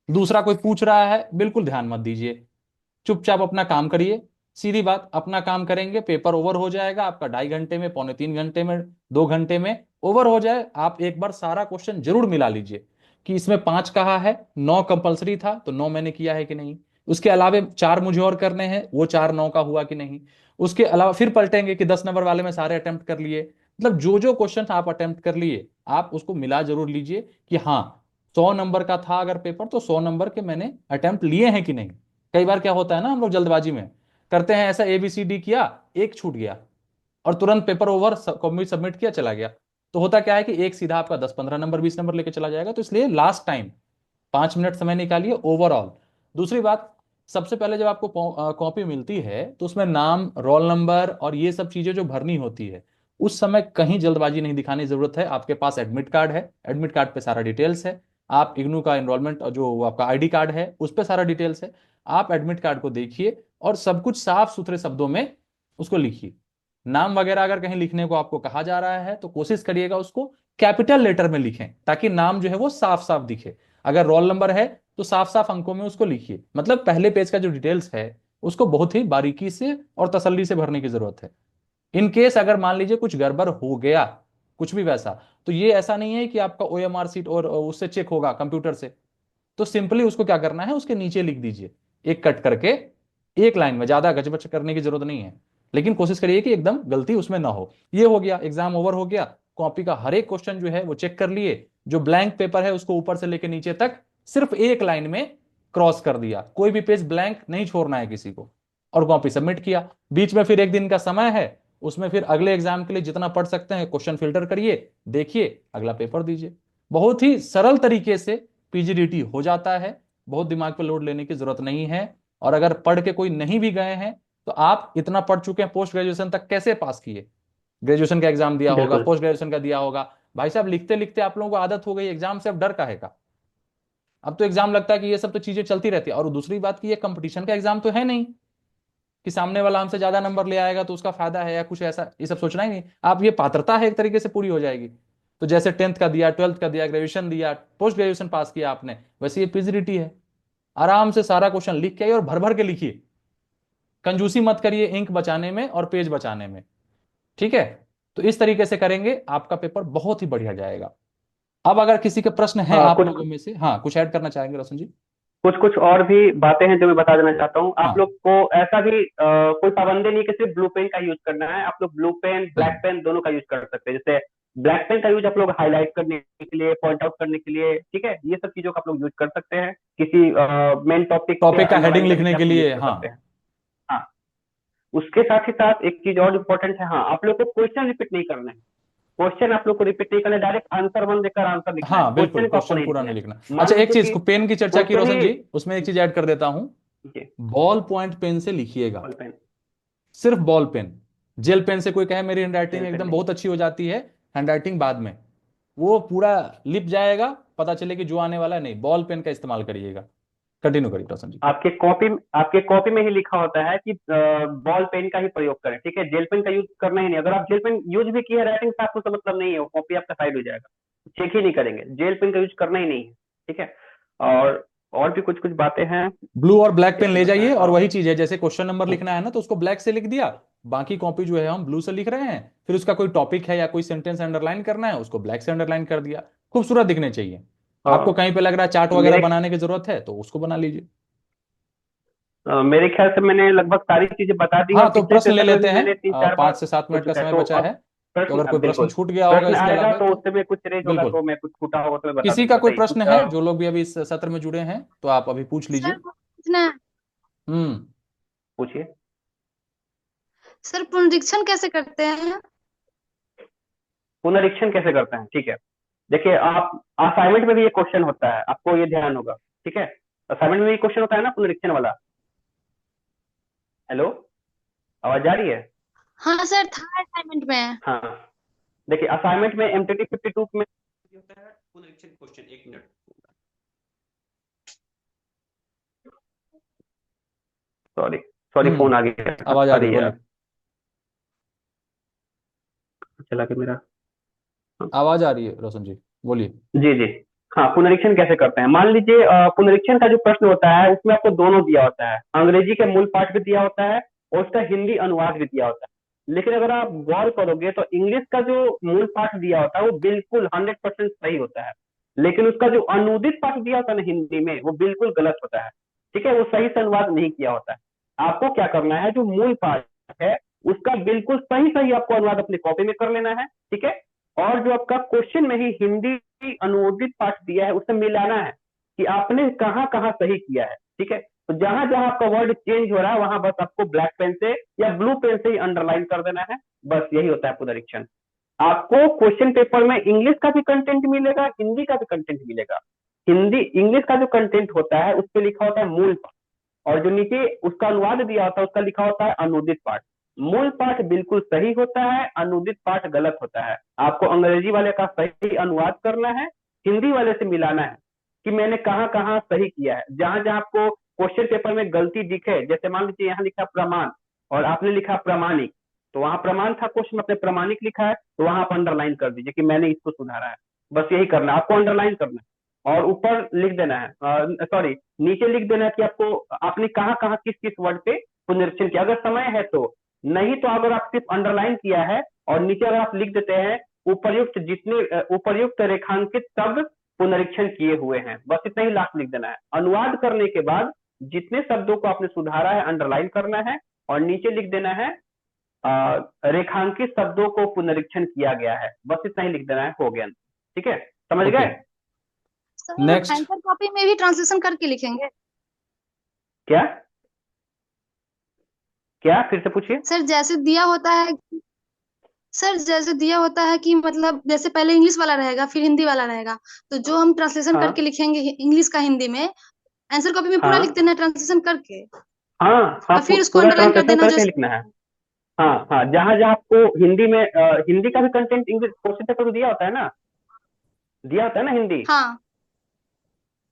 दूसरा कोई पूछ रहा है, बिल्कुल ध्यान मत दीजिए, चुपचाप अपना काम करिए। सीधी बात, अपना काम करेंगे, पेपर ओवर हो जाएगा आपका 2.5 घंटे में, 2.75 घंटे में, 2 घंटे में ओवर हो जाए। आप एक बार सारा क्वेश्चन जरूर मिला लीजिए कि इसमें 5 कहा है, 9 कंपलसरी था, तो 9 मैंने किया है कि नहीं, उसके अलावा 4 मुझे और करने हैं, वो 4 9 का हुआ कि नहीं। उसके अलावा फिर पलटेंगे कि 10 नंबर वाले में सारे अटेम्प्ट कर लिए। मतलब जो जो क्वेश्चन आप अटेम्प्ट कर लिए, आप उसको मिला जरूर लीजिए कि हाँ, 100 नंबर का था अगर पेपर, तो 100 नंबर के मैंने अटेम्प्ट लिए हैं कि नहीं। कई बार क्या होता है ना, हम लोग जल्दबाजी में करते हैं ऐसा, ABCD किया, एक छूट गया, और तुरंत पेपर ओवर, सबमिट किया, चला गया। तो होता क्या है कि एक सीधा आपका 10-15 नंबर, 20 नंबर लेके चला जाएगा। तो इसलिए लास्ट टाइम 5 मिनट समय निकालिए ओवरऑल। दूसरी बात, सबसे पहले जब आपको कॉपी मिलती है, तो उसमें नाम, रोल नंबर और ये सब चीजें जो भरनी होती है, उस समय कहीं जल्दबाजी नहीं दिखाने की जरूरत है। आपके पास एडमिट कार्ड है, एडमिट कार्ड पे सारा डिटेल्स है। आप इग्नू का एनरोलमेंट, जो आपका आईडी कार्ड है, उस पे सारा डिटेल्स है। आप एडमिट कार्ड को देखिए और सब कुछ साफ सुथरे शब्दों में उसको लिखिए। नाम वगैरह अगर कहीं लिखने को आपको कहा जा रहा है, तो कोशिश करिएगा उसको कैपिटल लेटर में लिखें, ताकि नाम जो है वो साफ साफ दिखे। अगर रोल नंबर है, तो साफ साफ अंकों में उसको लिखिए। मतलब पहले पेज का जो डिटेल्स है, उसको बहुत ही बारीकी से और तसल्ली से भरने की जरूरत है। इन केस अगर मान लीजिए कुछ गड़बड़ हो गया, कुछ भी वैसा, तो ये ऐसा नहीं है कि आपका OMR सीट और उससे चेक होगा कंप्यूटर से। तो सिंपली उसको क्या करना है, उसके नीचे लिख दीजिए, एक कट करके, एक लाइन में, ज्यादा गजबज करने की जरूरत नहीं है। लेकिन कोशिश करिए कि एकदम गलती उसमें ना हो। ये हो गया, एग्जाम ओवर हो गया। कॉपी का हर एक क्वेश्चन जो है वो चेक कर लिए, जो ब्लैंक पेपर है उसको ऊपर से लेकर नीचे तक सिर्फ एक लाइन में क्रॉस कर दिया, कोई भी पेज ब्लैंक नहीं छोड़ना है किसी को, और कॉपी सबमिट किया। बीच में फिर एक दिन का समय है, उसमें फिर अगले एग्जाम के लिए जितना पढ़ सकते हैं क्वेश्चन फिल्टर करिए, देखिए, अगला पेपर दीजिए। बहुत ही सरल तरीके से पीजीडीटी हो जाता है। बहुत दिमाग पे लोड लेने की जरूरत नहीं है। और अगर पढ़ के कोई नहीं भी गए हैं तो आप इतना पढ़ चुके हैं, पोस्ट ग्रेजुएशन तक कैसे पास किए, ग्रेजुएशन का एग्जाम दिया होगा, बिल्कुल। पोस्ट ग्रेजुएशन का दिया होगा। भाई साहब लिखते लिखते आप लोगों को आदत हो गई एग्जाम से, अब डर काहे का। अब तो एग्जाम लगता है कि ये सब तो चीजें चलती रहती है। और दूसरी बात कि ये कंपटीशन का एग्जाम तो है नहीं कि सामने वाला हमसे ज्यादा नंबर ले आएगा तो उसका फायदा है या कुछ ऐसा, ये सब सोचना ही नहीं। आप ये पात्रता है एक तरीके से पूरी हो जाएगी। तो जैसे 10th का दिया, 12th का दिया, ग्रेजुएशन दिया, पोस्ट ग्रेजुएशन पास किया आपने, वैसे ये पीजीडीटी है। आराम से सारा क्वेश्चन लिख के आइए और भर भर के लिखिए। कंजूसी मत करिए इंक बचाने में और पेज बचाने में। ठीक है। तो इस तरीके से करेंगे आपका पेपर बहुत ही बढ़िया जाएगा। अब अगर किसी के प्रश्न हैं आप कुछ लोगों में से, हाँ कुछ ऐड करना चाहेंगे रोशन जी? कुछ कुछ और भी बातें हैं जो मैं बता देना चाहता हूँ आप हाँ। लोग को। ऐसा भी कोई पाबंदी नहीं कि सिर्फ ब्लू पेन का यूज करना है, आप लोग ब्लू पेन ब्लैक हम्म। पेन दोनों का यूज कर सकते हैं। जैसे ब्लैक पेन का यूज आप लोग हाईलाइट करने के लिए, पॉइंट आउट करने के लिए, ठीक है, ये सब चीजों का आप लोग यूज कर सकते हैं। किसी मेन टॉपिक से टॉपिक का हेडिंग अंडरलाइन करने लिखने के के आप लोग यूज लिए, कर हाँ। सकते हैं। हाँ, उसके साथ ही साथ एक चीज और इम्पोर्टेंट है, हाँ, आप लोग को क्वेश्चन रिपीट नहीं करना है। क्वेश्चन आप लोग को रिपीट नहीं करना है, डायरेक्ट आंसर वन देकर आंसर लिखना है, हाँ बिल्कुल, क्वेश्चन को आपको क्वेश्चन नहीं पूरा लिखना नहीं है। लिखना। मान अच्छा एक लीजिए चीज कि पेन की चर्चा की क्वेश्चन रोशन ही। जी, उसमें एक चीज ऐड कर देता हूं। जी। बॉल पॉइंट पेन से लिखिएगा, बॉल पेन। सिर्फ बॉल पेन। जेल पेन से कोई कहे मेरी हैंडराइटिंग जेल पेन एकदम नहीं। बहुत अच्छी हो जाती है, हैंडराइटिंग बाद में वो पूरा लिप जाएगा, पता चले कि जो आने वाला है नहीं। बॉल पेन का इस्तेमाल करिएगा। कंटिन्यू करिए रोशन जी। आपके कॉपी में ही लिखा होता है कि बॉल पेन का ही प्रयोग करें, ठीक है, जेल पेन का यूज करना ही नहीं। अगर आप जेल पेन यूज भी किए राइटिंग से आपको तो मतलब नहीं है, वो कॉपी आपका साइड हो जाएगा, चेक ही नहीं करेंगे, जेल पेन का यूज करना ही नहीं है। ठीक है। और भी कुछ कुछ बातें हैं। ब्लू और ब्लैक पेन जैसे ले बताएं जाइए, और वही चीज है जैसे क्वेश्चन नंबर लिखना है ना तो उसको ब्लैक से लिख दिया, बाकी कॉपी जो है हम ब्लू से लिख रहे हैं। फिर उसका कोई टॉपिक है या कोई सेंटेंस अंडरलाइन करना है, उसको ब्लैक से अंडरलाइन कर दिया। खूबसूरत दिखने चाहिए। आपको कहीं पे लग रहा है चार्ट वगैरह मेरे बनाने की जरूरत है तो उसको बना लीजिए। मेरे ख्याल से मैंने लगभग सारी चीजें बता दी है, हाँ और तो पिछले प्रश्न ले सेशन में लेते भी हैं। मैंने तीन चार बार 5 से 7 मिनट हो का चुका है। समय तो बचा अब है। तो प्रश्न, अगर कोई प्रश्न बिल्कुल, छूट गया होगा प्रश्न इसके आएगा अलावा तो तो उससे में कुछ रेज होगा बिल्कुल। तो मैं कुछ छूटा होगा तो मैं बता किसी दूंगा, का कोई बताइए प्रश्न कुछ। है जो लोग भी अभी इस सत्र में जुड़े हैं तो आप अभी पूछ सर लीजिए। पूछना है। हम्म। पूछिए। सर पुनरीक्षण कैसे करते हैं? पुनरीक्षण कैसे करते हैं, ठीक है। देखिए, आप असाइनमेंट में भी ये क्वेश्चन होता है, आपको ये ध्यान होगा। ठीक है। असाइनमेंट में भी क्वेश्चन होता है ना पुनरीक्षण वाला। हेलो, आवाज आ रही है? हाँ सर, था असाइनमेंट में। हाँ। देखिए, असाइनमेंट में एमटीटी 52 में ये होता है पुनरीक्षण क्वेश्चन। एक मिनट, सॉरी सॉरी, फोन आ गया था, आवाज आ रही है, सॉरी बोलिए। यार। चला के मेरा। आवाज आ रही है रोशन जी, बोलिए। जी जी। हाँ, पुनरीक्षण कैसे करते हैं, मान लीजिए पुनरीक्षण का जो प्रश्न होता है उसमें आपको दोनों दिया होता है, अंग्रेजी के मूल पाठ भी दिया होता है और उसका हिंदी अनुवाद भी दिया होता है। लेकिन अगर आप गौर करोगे तो इंग्लिश का जो मूल पाठ दिया होता है वो बिल्कुल 100% सही होता है, लेकिन उसका जो अनुदित पाठ दिया होता है ना हिंदी में, वो बिल्कुल गलत होता है। ठीक है, वो सही से अनुवाद नहीं किया होता है। आपको क्या करना है, जो मूल पाठ है उसका बिल्कुल सही सही आपको अनुवाद अपनी कॉपी में कर लेना है। ठीक है। और जो आपका क्वेश्चन में ही हिंदी अनुवादित पाठ दिया है उससे मिलाना है कि आपने कहाँ कहाँ सही किया है। ठीक है। तो जहां जहां आपका वर्ड चेंज हो रहा है वहां बस आपको ब्लैक पेन से या ब्लू पेन से ही अंडरलाइन कर देना है। बस यही होता है पुनरीक्षण। आपको क्वेश्चन पेपर में इंग्लिश का भी कंटेंट मिलेगा, हिंदी का भी कंटेंट मिलेगा। हिंदी इंग्लिश का जो कंटेंट होता है उस पर लिखा होता है मूल पाठ, और जो नीचे उसका अनुवाद दिया होता है उसका लिखा होता है अनुदित पाठ। मूल पाठ बिल्कुल सही होता है, अनुदित पाठ गलत होता है। आपको अंग्रेजी वाले का सही अनुवाद करना है, हिंदी वाले से मिलाना है कि मैंने कहाँ कहाँ सही किया है। जहां जहां आपको क्वेश्चन पेपर में गलती दिखे, जैसे मान लीजिए यहाँ लिखा प्रमाण और आपने लिखा प्रमाणिक, तो वहां प्रमाण था क्वेश्चन, आपने प्रमाणिक लिखा है तो वहां आप अंडरलाइन कर दीजिए कि मैंने इसको सुधारा है। बस यही करना है, आपको अंडरलाइन करना है और ऊपर लिख देना है, सॉरी, नीचे लिख देना है कि आपको आपने कहाँ कहाँ किस किस वर्ड पे पुनरीक्षण किया, अगर समय है तो। नहीं तो अगर आप सिर्फ अंडरलाइन किया है और नीचे अगर आप लिख देते हैं उपर्युक्त रेखांकित शब्द पुनरीक्षण किए हुए हैं, बस इतना ही लास्ट लिख देना है। अनुवाद करने के बाद जितने शब्दों को आपने सुधारा है अंडरलाइन करना है और नीचे लिख देना है रेखांकित शब्दों को पुनरीक्षण किया गया है, बस इतना ही लिख देना है, हो गया। ठीक है, समझ ओके। गए? Sir next. आंसर कॉपी में भी ट्रांसलेशन करके लिखेंगे? क्या क्या फिर से पूछिए। सर जैसे दिया होता है, सर जैसे दिया होता है कि मतलब जैसे पहले इंग्लिश वाला रहेगा फिर हिंदी वाला रहेगा, तो जो हम ट्रांसलेशन हाँ करके लिखेंगे इंग्लिश का हिंदी में, आंसर कॉपी में पूरा लिख हाँ देना ट्रांसलेशन करके, हाँ हाँ, और फिर उसको पूरा अंडरलाइन कर ट्रांसलेशन देना जो। करके ही लिखना है। हाँ हाँ, जहाँ जहाँ आपको हिंदी में हिंदी का भी कंटेंट इंग्लिश क्वेश्चन पेपर में दिया होता है ना, दिया होता है ना हिंदी, हाँ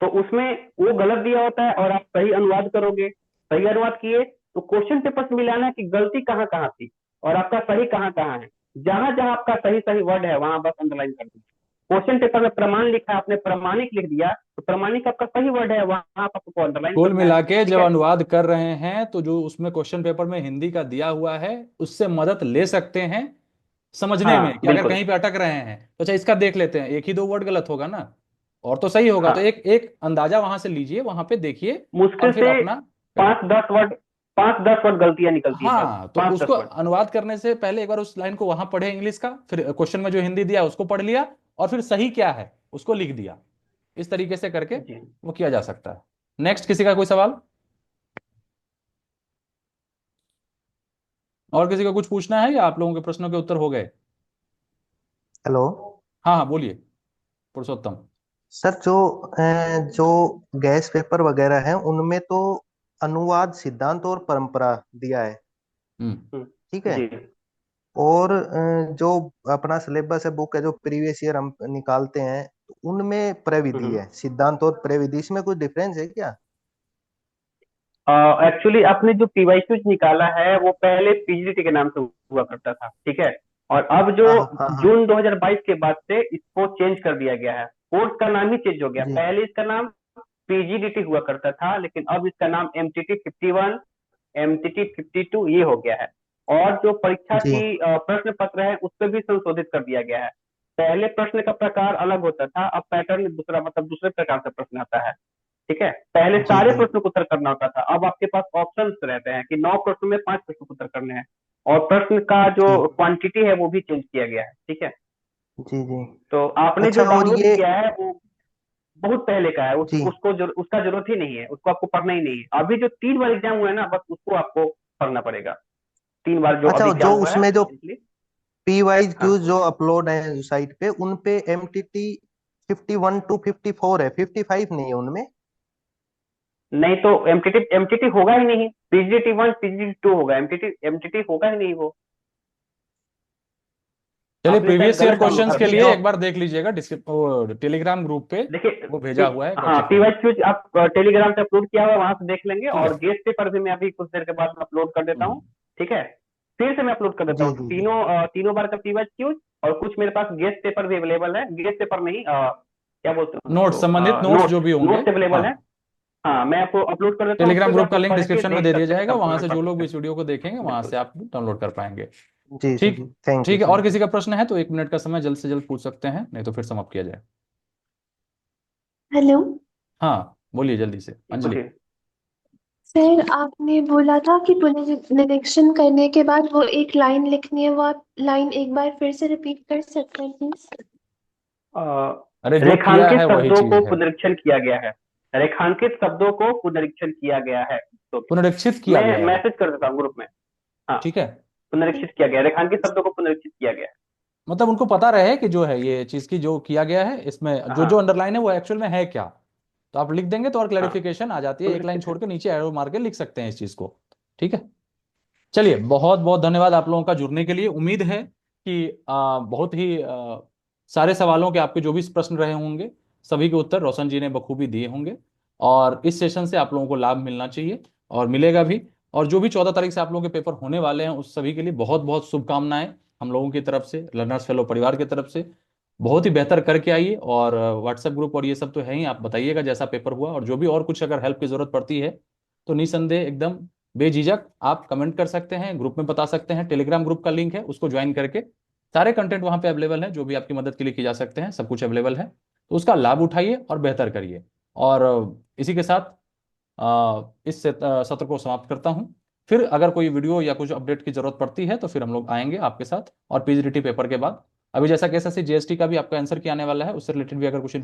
तो उसमें वो गलत दिया होता है और आप सही अनुवाद करोगे, सही अनुवाद किए तो क्वेश्चन पेपर से मिलाना है कि गलती कहाँ कहाँ थी और आपका सही कहाँ कहाँ है। जहां जहां आपका सही सही वर्ड है वहां बस अंडरलाइन कर दीजिए। क्वेश्चन पेपर में प्रमाण लिखा है, आपने प्रमाणिक लिख दिया तो प्रमाणिक आपका सही वर्ड है, वहां आप आपको अंडरलाइन कुल करना है। मिला के ठीक जब है। अनुवाद कर रहे हैं तो जो उसमें क्वेश्चन पेपर में हिंदी का दिया हुआ है उससे मदद ले सकते हैं समझने में, हाँ कि अगर बिल्कुल। कहीं पे अटक रहे हैं तो अच्छा इसका देख लेते हैं, एक ही दो वर्ड गलत होगा ना, और तो सही होगा, तो हाँ, एक एक अंदाजा वहां से लीजिए, वहां पे देखिए और मुश्किल फिर से अपना करिए। 5-10 वर्ड, 5-10 वर्ड गलतियां निकलती है बस। हाँ, तो पांच उसको दस वर्ड अनुवाद करने से पहले एक बार उस लाइन को वहां पढ़े इंग्लिश का, फिर क्वेश्चन में जो हिंदी दिया उसको पढ़ लिया, और फिर सही क्या है उसको लिख दिया। इस तरीके से करके जी। वो किया जा सकता है। नेक्स्ट, किसी का कोई सवाल? और किसी का कुछ पूछना है या आप लोगों के प्रश्नों के उत्तर हो गए? हेलो हाँ हाँ, बोलिए पुरुषोत्तम। सर, जो गैस पेपर वगैरह है उनमें तो अनुवाद सिद्धांत और परंपरा दिया है, हम्म। ठीक है। जी। और जो अपना सिलेबस है, बुक है, जो प्रीवियस ईयर हम निकालते हैं तो उनमें प्रविधि हम्म। है, सिद्धांत और प्रविधि, इसमें कुछ डिफरेंस है क्या? एक्चुअली आपने जो पीवाईक्यू निकाला है वो पहले पीजीटी के नाम से हुआ करता था, ठीक है। और अब जो हाँ हाँ हाँ हाँ। जून 2022 के बाद से इसको चेंज कर दिया गया है, कोर्स का नाम ही चेंज हो गया। जी पहले इसका नाम पीजीडीटी हुआ करता था, लेकिन अब इसका नाम MTT 51, MTT 52 ये हो गया है। और जो परीक्षा जी की प्रश्न पत्र है उस पर भी संशोधित कर दिया गया है। पहले प्रश्न का प्रकार अलग होता था, अब पैटर्न दूसरा, मतलब दूसरे प्रकार से प्रश्न आता है। ठीक है, पहले जी सारे जी प्रश्नों को उत्तर करना होता था, अब आपके पास ऑप्शंस रहते हैं कि 9 प्रश्नों में 5 प्रश्नों को उत्तर करने हैं। और प्रश्न का जो जी क्वांटिटी है वो भी चेंज किया गया है। ठीक है, जी जी। तो आपने जो अच्छा, और डाउनलोड ये किया है वो बहुत पहले का है, जी। उसका जरूरत ही नहीं है, उसको आपको पढ़ना ही नहीं है। अभी जो 3 बार एग्जाम हुआ है ना, बस उसको आपको पढ़ना पड़ेगा। 3 बार जो अभी अच्छा, एग्जाम जो हुआ है उसमें जो रिसेंटली। पी वाइज हाँ, क्यूज जो अपलोड है साइट पे, उन पे MTT 51 to 54 है, 55 नहीं है उनमें। नहीं तो एमटीटी होगा ही नहीं, पीजीटी 1 पीजीटी 2 होगा, एमटीटी एमटीटी होगा ही नहीं वो। चलिए, आपने शायद प्रीवियस ईयर गलत डाउनलोड क्वेश्चंस कर के अभी दिया लिए जो एक बार देख लीजिएगा, वो टेलीग्राम ग्रुप पे देखिए। वो भेजा हुआ है, एक बार हाँ, चेक कर लीजिए। पीवाईक्यू आप टेलीग्राम पे अपलोड किया हुआ है, वहां से देख लेंगे। ठीक है। और गेस्ट पेपर भी मैं अभी कुछ देर के बाद अपलोड कर देता हम्म। हूँ। ठीक है, फिर से मैं अपलोड कर देता जी हूँ जी जी। तीनों बार का पीवाईक्यू। और कुछ मेरे पास गेस्ट पेपर भी अवेलेबल है, गेस्ट पेपर में ही क्या बोलते हैं नोट्स, उसको, संबंधित नोट्स जो नोट्स भी होंगे। नोट्स अवेलेबल है। हाँ, हाँ, मैं आपको अपलोड कर देता हूँ, उस टेलीग्राम पर भी ग्रुप आप का लोग लिंक पढ़ के डिस्क्रिप्शन में देख दे दिया सकते हैं, जाएगा, वहां कंप्लीट से पढ़ जो लोग भी सकते इस वीडियो को देखेंगे हैं। वहां बिल्कुल। से आप डाउनलोड कर पाएंगे। जी जी ठीक। जी, थैंक यू ठीक है, और थैंक यू। किसी का प्रश्न है तो 1 मिनट का समय जल्द से जल्द पूछ सकते हैं, नहीं तो फिर समाप्त किया जाए। हेलो हाँ, बोलिए जल्दी से अंजलि। पूछिए। सर, आपने बोला था कि पुनरीक्षण करने के बाद वो एक लाइन लिखनी है, वो आप लाइन एक बार फिर से रिपीट कर सकते हैं प्लीज? अ, अरे, जो किया रेखांकित है वही शब्दों चीज को है। पुनरीक्षण किया गया है। रेखांकित शब्दों को पुनरीक्षण किया गया है। तो पुनरीक्षित किया मैं गया है। मैसेज कर देता हूँ ग्रुप में। हाँ, ठीक है, पुनरीक्षित किया गया, रेखांकित शब्दों को पुनरीक्षित किया गया है। मतलब उनको पता रहे कि जो है ये चीज की जो किया गया है, इसमें जो जो हाँ अंडरलाइन है वो एक्चुअल में है क्या, तो आप लिख देंगे तो और हाँ, क्लैरिफिकेशन आ जाती है, एक लाइन पुनरीक्षित है। छोड़ के नीचे एरो मार के लिख सकते हैं इस चीज को। ठीक है। चलिए, बहुत बहुत धन्यवाद आप लोगों का जुड़ने के लिए। उम्मीद है कि बहुत ही सारे सवालों के आपके जो भी प्रश्न रहे होंगे सभी के उत्तर रोशन जी ने बखूबी दिए होंगे, और इस सेशन से आप लोगों को लाभ मिलना चाहिए और मिलेगा भी। और जो भी 14 तारीख से आप लोगों के पेपर होने वाले हैं उस सभी के लिए बहुत बहुत शुभकामनाएं हम लोगों की तरफ से, लर्नर्स फेलो परिवार की तरफ से। बहुत ही बेहतर करके आइए, और व्हाट्सएप ग्रुप और ये सब तो है ही, आप बताइएगा जैसा पेपर हुआ, और जो भी और कुछ अगर हेल्प की जरूरत पड़ती है तो निसंदेह एकदम बेझिझक आप कमेंट कर सकते हैं, ग्रुप में बता सकते हैं। टेलीग्राम ग्रुप का लिंक है, उसको ज्वाइन करके सारे कंटेंट वहां पे अवेलेबल है, जो भी आपकी मदद के लिए की जा सकते हैं सब कुछ अवेलेबल है, तो उसका लाभ उठाइए और बेहतर करिए। और इसी के साथ सत्र को समाप्त करता हूँ। फिर अगर कोई वीडियो या कुछ अपडेट की जरूरत पड़ती है तो फिर हम लोग आएंगे आपके साथ, और पीजीडीटी पेपर के बाद। अभी जैसा कि एसएससी जीएसटी का भी आपका आंसर की आने वाला है, उससे रिलेटेड भी अगर कुछ